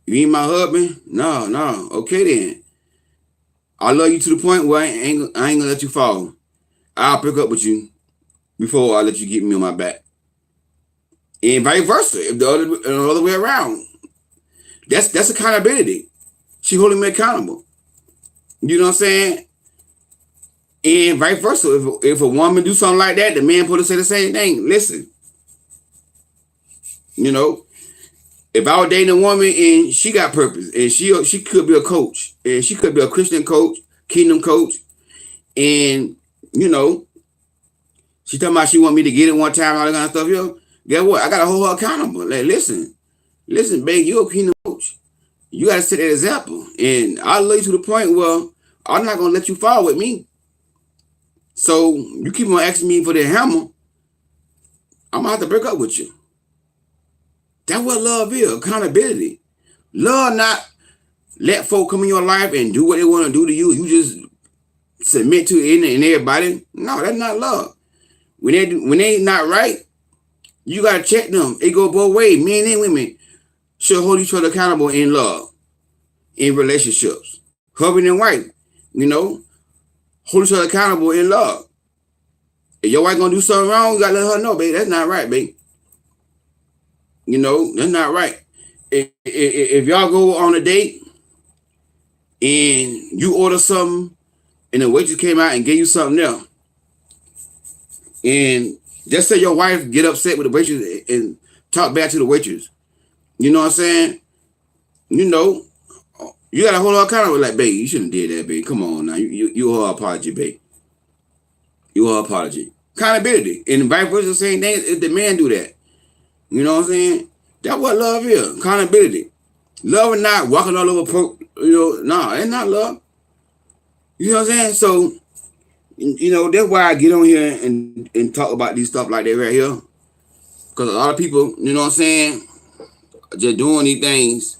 You ain't my husband? No. Okay, then. I love you to the point where I ain't going to let you fall. I'll pick up with you before I let you get me on my back. And vice versa, if the other way around. That's accountability. She holding me accountable. You know what I'm saying? And vice versa. If a woman do something like that, the man supposed to say the same thing. Listen. You know, if I was dating a woman and she got purpose and she could be a coach and she could be a Christian coach, kingdom coach, and you know, She talking about she want me to get it one time, all that kind of stuff. Yo, guess what? I gotta hold her accountable. Like, listen, babe, you're a kingdom coach. You gotta set that example. And I'll lay to the point where I'm not gonna let you fall with me. So you keep on asking me for the hammer, I'm gonna have to break up with you. That's what love is, accountability. Love not let folk come in your life and do what they want to do to you. You just submit to it and everybody. No, that's not love. When they not right, you gotta check them. It go both ways. Men and women should hold each other accountable in love, in relationships. Husband and wife, hold each other accountable in love. If your wife gonna do something wrong, you gotta let her know, babe. That's not right, babe. That's not right. If y'all go on a date and you order something and the waitress came out and gave you something else, and just say your wife get upset with the waitress and talk back to the waitress, you know what I'm saying? You gotta hold her accountable. Like, babe, you shouldn't have did that, babe. Come on now, you owe her apology, babe. You owe her apology. Accountability, and vice versa, same thing. If the man do that, you know what I'm saying? That's what love is. Accountability. Love is not walking all over. Nah, it's not love. You know what I'm saying? So, that's why I get on here and talk about these stuff like that right here. Because a lot of people, you know what I'm saying, just doing these things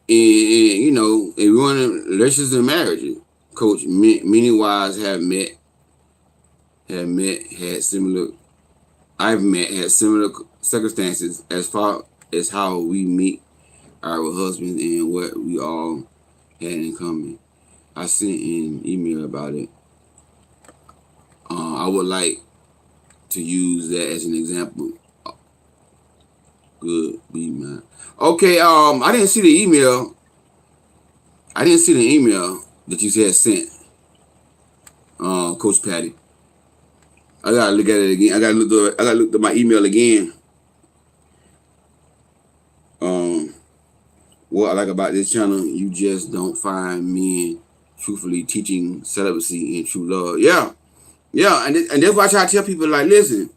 and ruining relationships and marriages. Coach, many wives had similar circumstances as far as how we meet our husbands and what we all had in common. I sent an email about it. I would like to use that as an example. Good, be man. Okay, I didn't see the email. I didn't see the email that you had sent, Coach Patty. I gotta look at it again. I gotta look at my email again. What I like about this channel, you just don't find men truthfully teaching celibacy and true love. Yeah, and that's why I try to tell people, like, listen,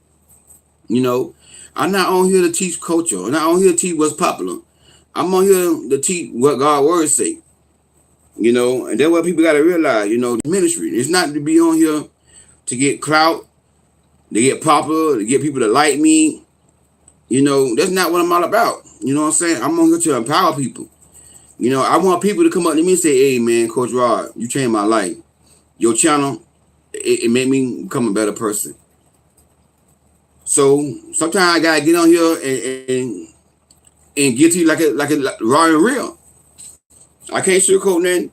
I'm not on here to teach culture. I'm not on here to teach what's popular. I'm on here to teach what God's words say. And that's what people gotta realize. The ministry. It's not to be on here to get clout, to get popular, to get people to like me. That's not what I'm all about. You know what I'm saying? I'm on here to empower people. I want people to come up to me and say, hey, man, Coach Rod, you changed my life. Your channel, it made me become a better person. So sometimes I got to get on here and get to you like a raw and real. I can't sugarcoat nothing.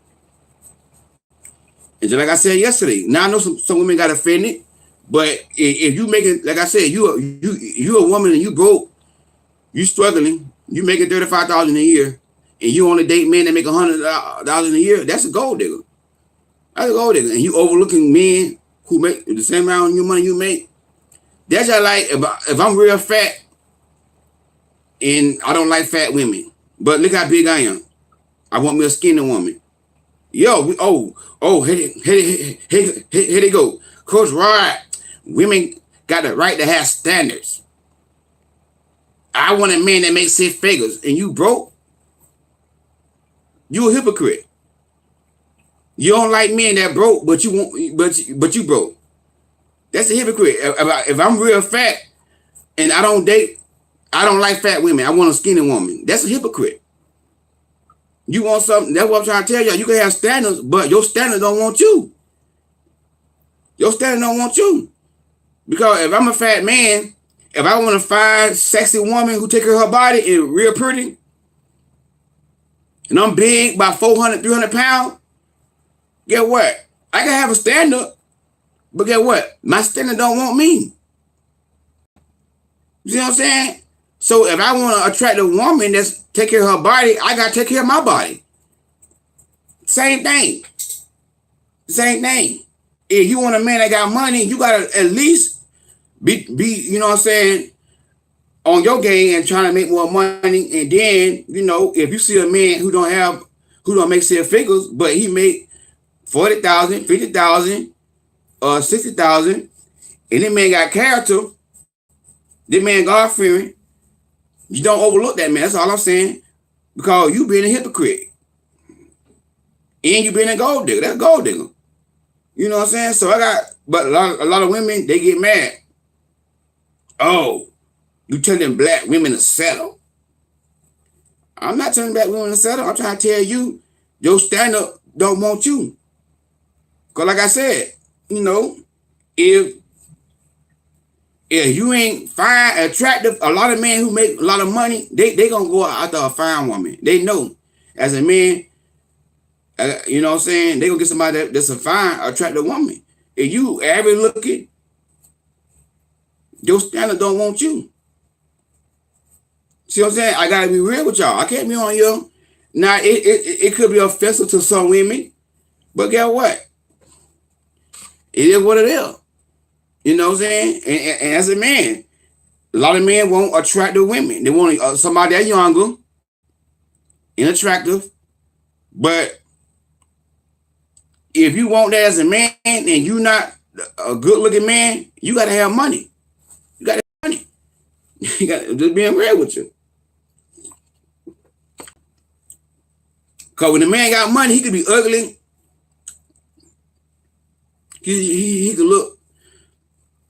And just like I said yesterday, now I know some women got offended, but if you make it, like I said, you a woman and you broke, you struggling, you making $35,000 a year, and you on a date man that make $100,000 a year, that's a gold digger. That's a gold digger. And you overlooking men who make the same amount of money you make. That's just like if I'm real fat and I don't like fat women, but look how big I am. I want me a skinny woman. Yo, here they go. Coach Rod, women got the right to have standards. I want a man that makes 6 figures, and you broke. You a hypocrite. You don't like men that broke, but you broke. That's a hypocrite. If I'm real fat and I don't like fat women. I want a skinny woman. That's a hypocrite. You want something? That's what I'm trying to tell you. You can have standards, but your standards don't want you. Your standards don't want you. Because if I'm a fat man, if I want to find sexy woman who take care of her body and real pretty, and I'm big, by 400, 300 pounds, get what? I can have a standard, but get what? My standard don't want me. You see what I'm saying? So if I want to attract a woman that's take care of her body, I got to take care of my body. Same thing. Same thing. If you want a man that got money, you got to at least be, you know what I'm saying, on your game and trying to make more money. And then, if you see a man who don't make 6 figures, but he make 40,000, 50,000, 60,000, and this man got character, this man God-fearing, you don't overlook that man. That's all I'm saying. Because you being a hypocrite. And you being a gold digger. That's gold digger. You know what I'm saying? So but a lot of women, they get mad. Oh, you telling black women to settle. I'm not telling black women to settle. I'm trying to tell you, your stand-up don't want you. Because like I said, you know, if you ain't fine, attractive, a lot of men who make a lot of money, they gonna go after a fine woman. They know, as a man, you know what I'm saying, they gonna get somebody that's a fine, attractive woman. If you average looking, your standard don't want you. See what I'm saying? I gotta be real with y'all. I can't be on here. Now, it could be offensive to some women, but guess what? It is what it is. You know what I'm saying? And as a man, a lot of men want attractive women. They want somebody that's younger and attractive. But if you want that as a man and you not a good looking man, you got to have money. You got to have money. You got to just being real with you. Because when the man got money, he could be ugly. He could look.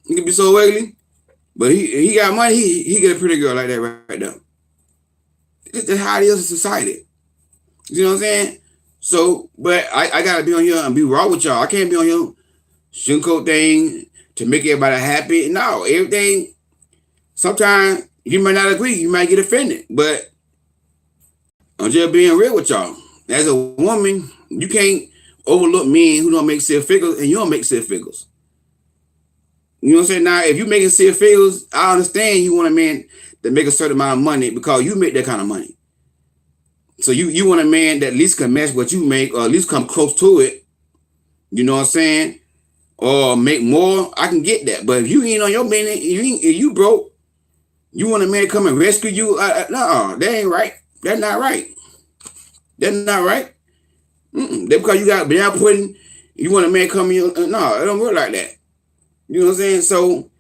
He could be so ugly. But he got money, he get a pretty girl like that right now. That's how it is in society. You know what I'm saying? So, but I gotta be on here and be raw with y'all. I can't be on here sugarcoat thing to make everybody happy. No, everything, sometimes you might not agree, you might get offended. But I'm just being real with y'all. As a woman, you can't overlook men who don't make six figures and you don't make six figures. You know what I'm saying? Now, if you making six figures, I understand you want a man that make a certain amount of money because you make that kind of money. So you want a man that at least can match what you make or at least come close to it. You know what I'm saying? Or make more. I can get that. But if you ain't on your man, if you broke, you want a man to come and rescue you? No, that ain't right. That's not right. That's not right. That because you got banana pudding, you want a man come in? No, it don't work like that. You know what I'm saying? So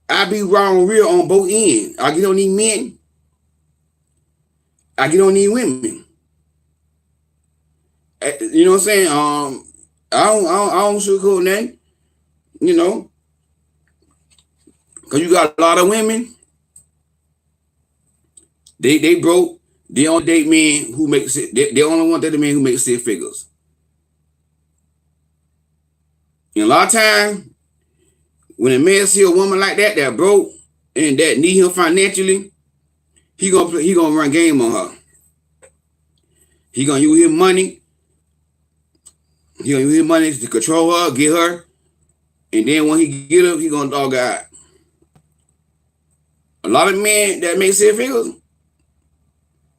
I be raw and real on both ends. I get on these men. I get on these women. You know what I'm saying? I don't sugarcoat nothing. You know, because you got a lot of women. They broke. They only date men who make they only want that men who make six figures. And a lot of times, when a man see a woman like that broke and that need him financially, he gonna run game on her. He gonna use his money. He gonna use his money to control her, get her, and then when he get her, he gonna dog her out. A lot of men that make six figures,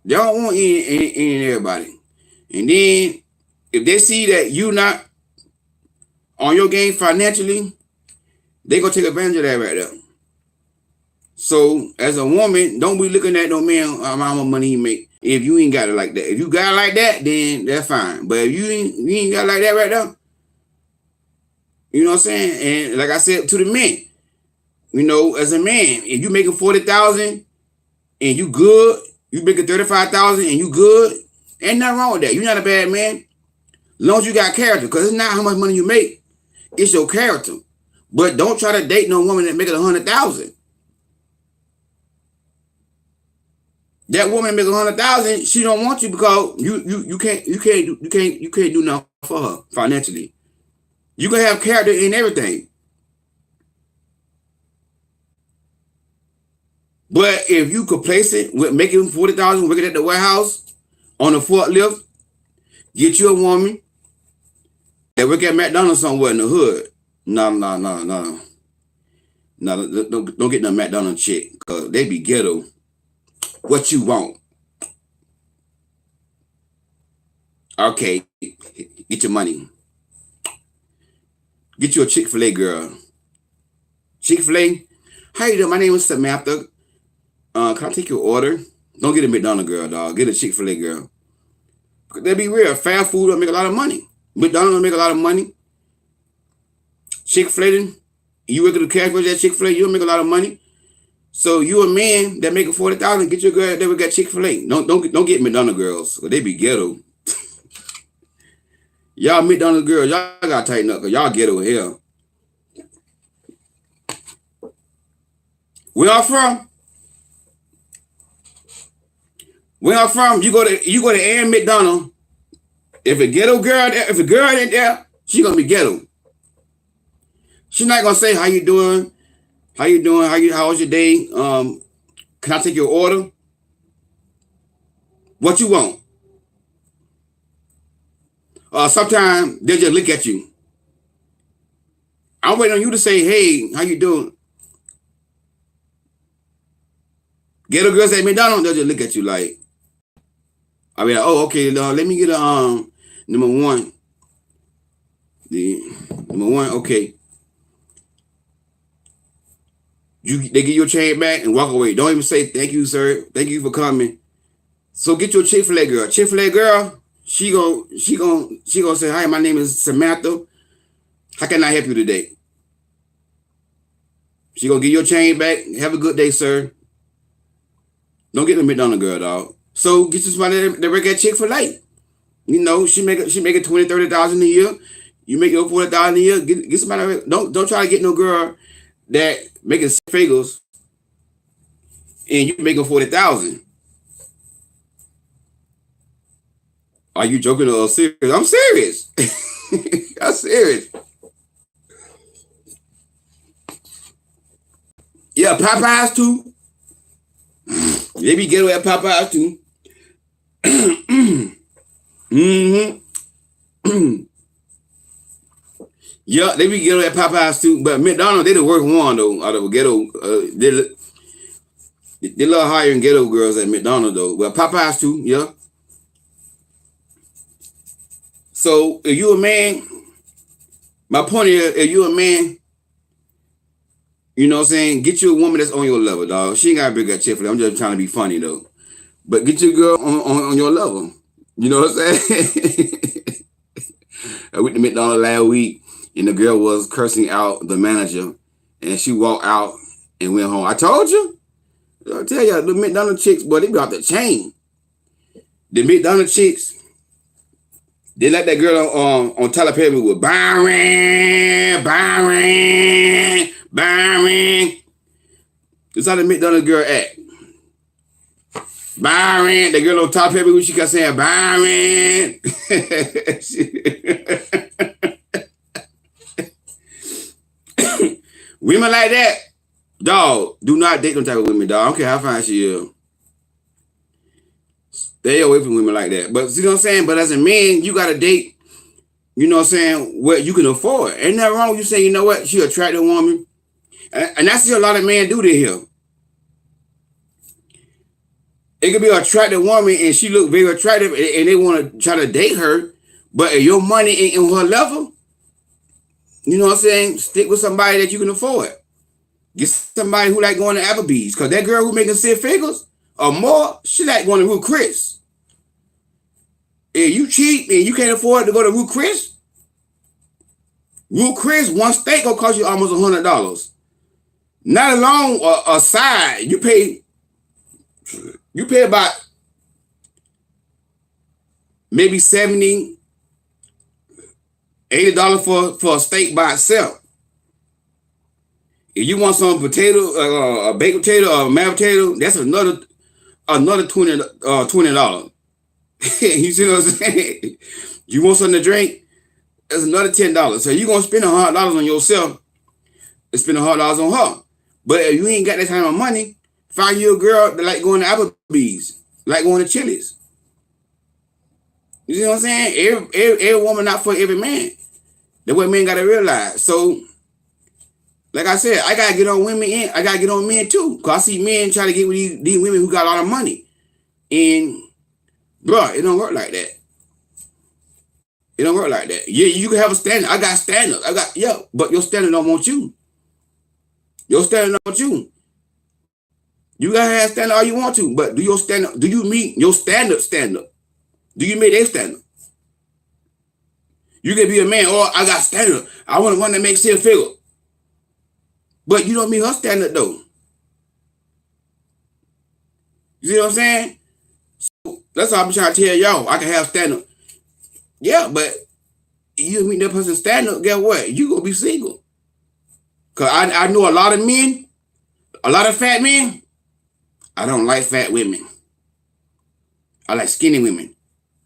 they don't want in everybody. And then if they see that you not on your game financially, they gonna take advantage of that right there. So as a woman, don't be looking at no man how much money he make. If you ain't got it like that. If you got it like that, then that's fine. But if you ain't got it like that right now, you know what I'm saying? And like I said to the men, you know, as a man, if you making 40,000 and you good, you making 35,000 and you good, ain't nothing wrong with that. You're not a bad man. As long as you got character, because it's not how much money you make, it's your character. But don't try to date no woman that making 100,000. That woman make 100,000, she don't want you because you can't do nothing for her financially. You can have character in everything. But if you complacent with making 40,000 working at the warehouse on a forklift, get you a woman that work at McDonald's somewhere in the hood. No. Don't get no McDonald's chick because they be ghetto. What you want? Okay, get your money. Get you a Chick-fil-A girl. Chick-fil-A, how you doing? My name is Samantha. Can I take your order? Don't get a McDonald's girl, dog. Get a Chick-fil-A girl. They be real. Fast food don't make a lot of money. McDonald's don't make a lot of money. Chick-fil-A, You work at the cash register at Chick-fil-A, you don't make a lot of money. So you a man that making 40,000, get your girl that will get Chick-fil-A. Don't get McDonald's girls, cause they be ghetto. Y'all McDonald's girls, y'all gotta tighten up, cause y'all ghetto here. Where y'all from? Where y'all from? You go to Ann McDonald. If a ghetto girl, if a girl ain't there, she gonna be ghetto. She's not gonna say how you doing, how was your day? Can I take your order? What you want? Sometimes they just look at you. I'm waiting on you to say, hey, how you doing? Ghetto girls at McDonald's, they'll just look at you like, I mean, oh, okay, let me get a number one. Okay. They give you a change back and walk away. Don't even say thank you, sir. Thank you for coming. So get your Chick-fil-A girl. Chick-fil-A girl, she gonna say, hi, my name is Samantha. How can I help you today? She gonna give you a change back. Have a good day, sir. Don't get the McDonald's girl, dog. So get you somebody that work at Chick-fil-A. You know, she make it 20, 30,000 a year. You make it 40,000 a year. Get somebody. Don't try to get no girl that making six figures and you making 40,000. Are you joking or serious? I'm serious. I'm serious. Yeah, Popeyes too. They be ghetto at Popeyes too. Yeah, they be ghetto at Popeyes too. But McDonald's, they the worst one though. Out of ghetto, they a little higher than ghetto girls at McDonald's though. But Popeyes too, yeah. So if you a man, my point is, if you a man, you know what I'm saying, get you a woman that's on your level, dog. She ain't got to big at Chick-fil-A. I'm just trying to be funny though. But get your girl on your level. You know what I'm saying? I went to McDonald's last week and the girl was cursing out the manager and she walked out and went home. I told you. I tell you, the McDonald's chicks, boy, they be off the chain. The McDonald's chicks, they let that girl on Tyler Perry with Byron. That's how the McDonald's girl act. Byron, the girl on Tyler Perry, when she kept saying Byron. Women like that, dog, do not date them type of women, dog. I don't care how fine she is. Stay away from women like that. But you know what I'm saying? But as a man, you gotta date, you know what I'm saying, what you can afford. Ain't nothing wrong with you saying, you know what, she an attractive woman. And that's what a lot of men do to here. It could be an attractive woman and she look very attractive and they want to try to date her, but if your money ain't in her level, you know what I'm saying, stick with somebody that you can afford. Get somebody who like going to Applebee's, because that girl who making six figures or more, she like going to Ruth Chris. If you cheap and you can't afford to go to Ruth Chris, one steak gonna cost you almost $100. Not alone a side, you pay about maybe $70, $80 for a steak by itself. If you want some potato, a baked potato or a mashed potato, that's another $20. You see what I'm saying? You want something to drink, that's another $10. So you're gonna spend $100 on yourself and spend $100 on her. But if you ain't got that kind of money, find you a girl that like going to Applebee's, like going to Chili's. You see what I'm saying? Every woman not for every man. That's what men gotta realize. So, like I said, I gotta get on women and I gotta get on men too. Cause I see men try to get with these women who got a lot of money. And bro, it don't work like that. It don't work like that. Yeah, you can have a standard. I got standards. But your standard don't want you. Your standard don't want you. You gotta have standard all you want to, but do you meet your standard? Do you meet their standard? You can be a man, I got standard. I want one that makes six figures. But you don't meet her standard though. You see what I'm saying? So that's all I'm trying to tell y'all. I can have standard. Yeah, but you meet that person's standard, guess what? You gonna be single. Cause I know a lot of men, a lot of fat men. I don't like fat women. I like skinny women.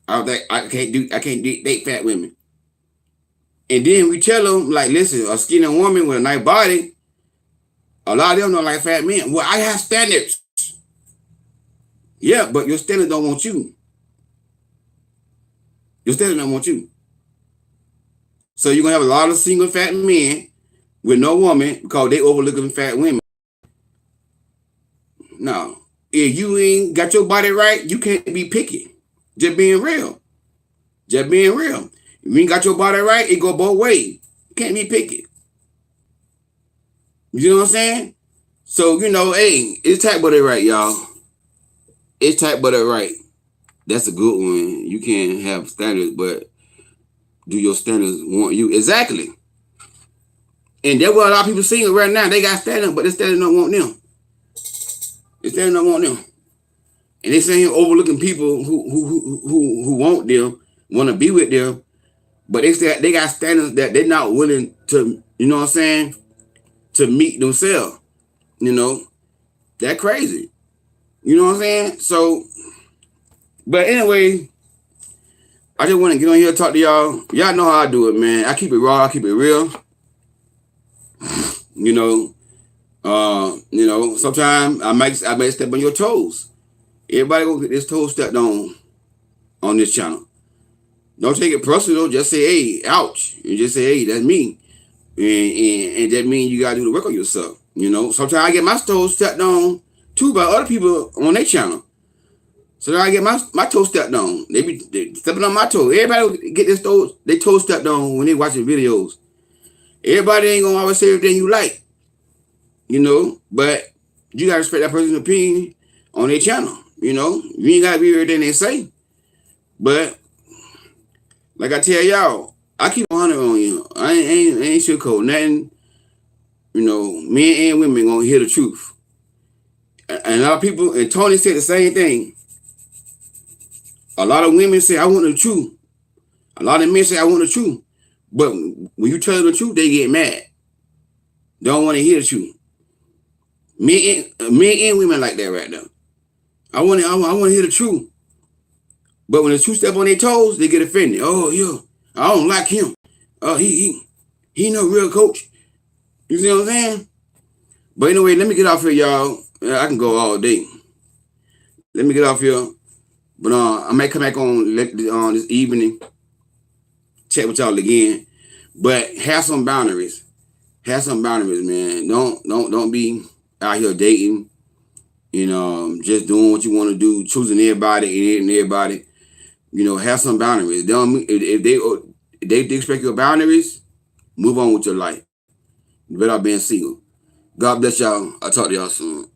I can't date fat women. And then we tell them, like, listen, a skinny woman with a nice body, a lot of them don't like fat men. Well, I have standards. Yeah, but your standards don't want you. Your standards don't want you. So you're going to have a lot of single fat men with no woman because they overlooking fat women. No. If you ain't got your body right, you can't be picky. Just being real. Just being real. If you ain't got your body right, it go both ways. You can't be picky. You know what I'm saying? So, you know, hey, it's type butter right, y'all. It's type butter right. That's a good one. You can't have standards, but do your standards want you? Exactly. And that's what a lot of people seeing right now. They got standards, but the standards don't want them. The standards don't want them. And they saying overlooking people who want them, want to be with them, but they say they got standards that they're not willing to, you know what I'm saying, to meet themselves. You know, that crazy. You know what I'm saying? So, but anyway, I just want to get on here and talk to y'all. Y'all know how I do it, man. I keep it raw. I keep it real. You know, sometimes I might step on your toes. Everybody go get this toe stepped on this channel. Don't take it personal. Just say, hey, ouch. And just say, hey, that's me. And that means you got to do the work on yourself. You know, sometimes I get my toes stepped on too by other people on their channel. So I get my toe stepped on. They stepping on my toe. Everybody get their toe stepped on when they watching videos. Everybody ain't gonna always say everything you like. You know, but you gotta respect that person's opinion on their channel. You know, you ain't gotta be everything they say. But like I tell y'all, I keep 100 on you. I ain't sugarcoat nothing. You know, men and women gonna hear the truth. And a lot of people, and Tony said the same thing. A lot of women say, I want the truth. A lot of men say, I want the truth. But when you tell them the truth, they get mad. They don't want to hear the truth. Men and women like that right now. I want to hear the truth. But when the truth step on their toes, they get offended. Oh, yeah, I don't like him. Oh, he no real coach. You see what I'm saying? But anyway, let me get off here, y'all. I can go all day. Let me get off here. But I may come back on this evening, check with y'all again. But have some boundaries. Have some boundaries, man. Don't be out here dating. You know, just doing what you want to do, choosing everybody and hitting everybody. You know, have some boundaries. If they expect your boundaries, move on with your life. Without being single. God bless y'all. I'll talk to y'all soon.